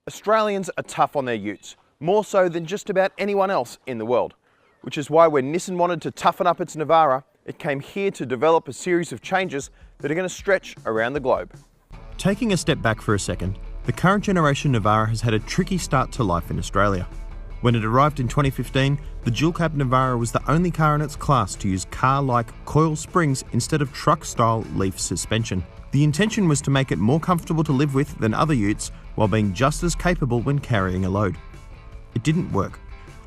Australians are tough on their utes, more so than just about anyone else in the world, which is why when Nissan wanted to toughen up its Navara, it came here to develop a series of changes that are going to stretch around the globe. Taking a step back for a second, the current generation Navara has had a tricky start to life in Australia. When it arrived in 2015, the dual-cab Navara was the only car in its class to use car-like coil springs instead of truck-style leaf suspension. The intention was to make it more comfortable to live with than other utes while being just as capable when carrying a load. It didn't work.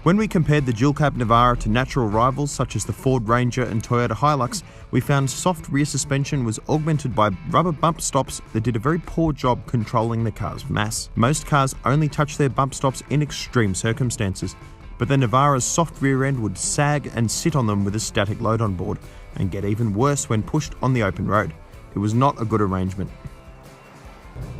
When we compared the dual-cab Navara to natural rivals such as the Ford Ranger and Toyota Hilux, we found soft rear suspension was augmented by rubber bump stops that did a very poor job controlling the car's mass. Most cars only touch their bump stops in extreme circumstances, but the Navara's soft rear end would sag and sit on them with a static load on board, and get even worse when pushed on the open road. It was not a good arrangement.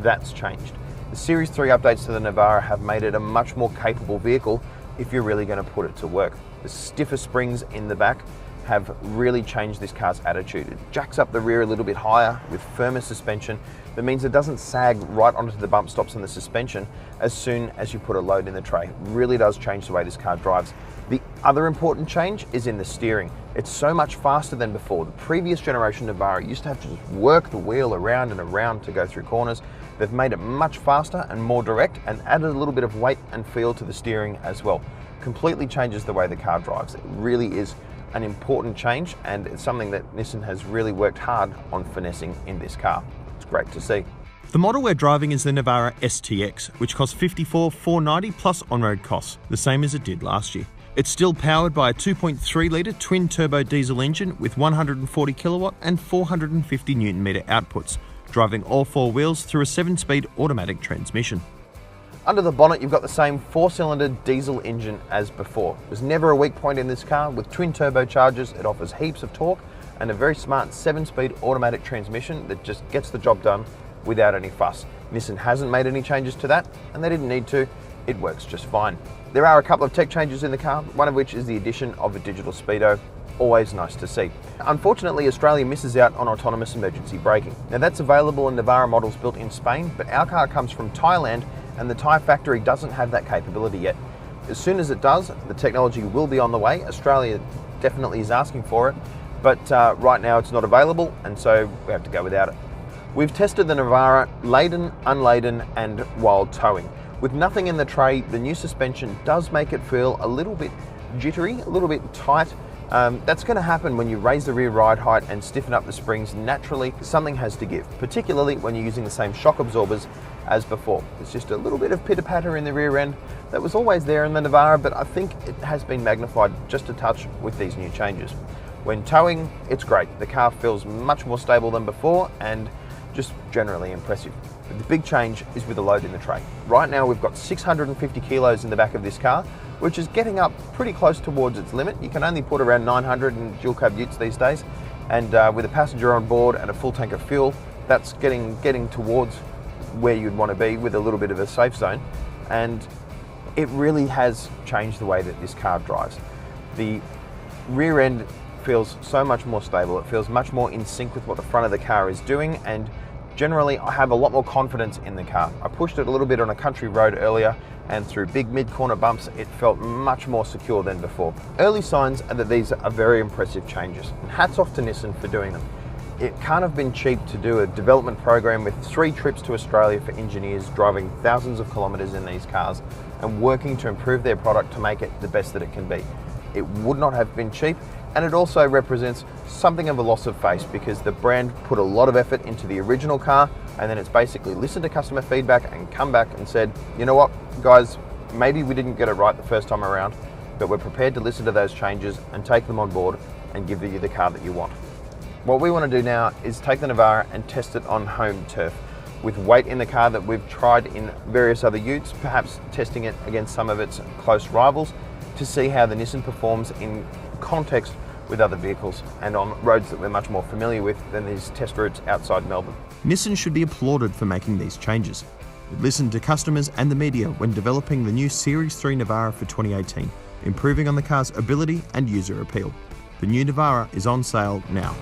That's changed. The Series 3 updates to the Navara have made it a much more capable vehicle if you're really going to put it to work. The stiffer springs in the back have really changed this car's attitude. It jacks up the rear a little bit higher with firmer suspension. That means it doesn't sag right onto the bump stops in the suspension as soon as you put a load in the tray. It really does change the way this car drives. The other important change is in the steering. It's so much faster than before. The previous generation Navara used to have to just work the wheel around and around to go through corners. They've made it much faster and more direct and added a little bit of weight and feel to the steering as well. Completely changes the way the car drives. It really is an important change, and it's something that Nissan has really worked hard on finessing in this car. It's great to see. The model we're driving is the Navara STX, which costs $54,490 plus on-road costs, the same as it did last year. It's still powered by a 2.3 litre twin-turbo diesel engine with 140 kilowatt and 450 Nm outputs, driving all four wheels through a 7-speed automatic transmission. Under the bonnet, you've got the same 4-cylinder diesel engine as before. There's never a weak point in this car. With twin turbochargers, it offers heaps of torque and a very smart 7-speed automatic transmission that just gets the job done without any fuss. Nissan hasn't made any changes to that, and they didn't need to. It works just fine. There are a couple of tech changes in the car, one of which is the addition of a digital speedo. Always nice to see. Unfortunately, Australia misses out on autonomous emergency braking. Now that's available in Navara models built in Spain, but our car comes from Thailand and the Thai factory doesn't have that capability yet. As soon as it does, the technology will be on the way. Australia definitely is asking for it, but right now it's not available, and so we have to go without it. We've tested the Navara laden, unladen, and while towing. With nothing in the tray, the new suspension does make it feel a little bit jittery, a little bit tight. That's going to happen when you raise the rear ride height and stiffen up the springs naturally. Something has to give, particularly when you're using the same shock absorbers as before. It's just a little bit of pitter-patter in the rear end that was always there in the Navara, but I think it has been magnified just a touch with these new changes. When towing, it's great. The car feels much more stable than before and just generally impressive. But the big change is with the load in the tray. Right now we've got 650 kilos in the back of this car, which is getting up pretty close towards its limit. You can only put around 900 in dual cab utes these days, and with a passenger on board and a full tank of fuel, that's getting towards where you'd want to be with a little bit of a safe zone. And it really has changed the way that this car drives. The rear end feels so much more stable. It feels much more in sync with what the front of the car is doing, and generally I have a lot more confidence in the car. I pushed it a little bit on a country road earlier, and through big mid-corner bumps it felt much more secure than before. Early signs are that these are very impressive changes, and hats off to Nissan for doing them. It can't have been cheap to do a development program with 3 trips to Australia for engineers driving thousands of kilometres in these cars and working to improve their product to make it the best that it can be. It would not have been cheap, and it also represents something of a loss of face because the brand put a lot of effort into the original car, and then it's basically listened to customer feedback and come back and said, you know what, guys, maybe we didn't get it right the first time around, but we're prepared to listen to those changes and take them on board and give you the car that you want. What we want to do now is take the Navara and test it on home turf with weight in the car that we've tried in various other utes, perhaps testing it against some of its close rivals to see how the Nissan performs in context with other vehicles and on roads that we're much more familiar with than these test routes outside Melbourne. Nissan should be applauded for making these changes. It listened to customers and the media when developing the new Series 3 Navara for 2018, improving on the car's ability and user appeal. The new Navara is on sale now.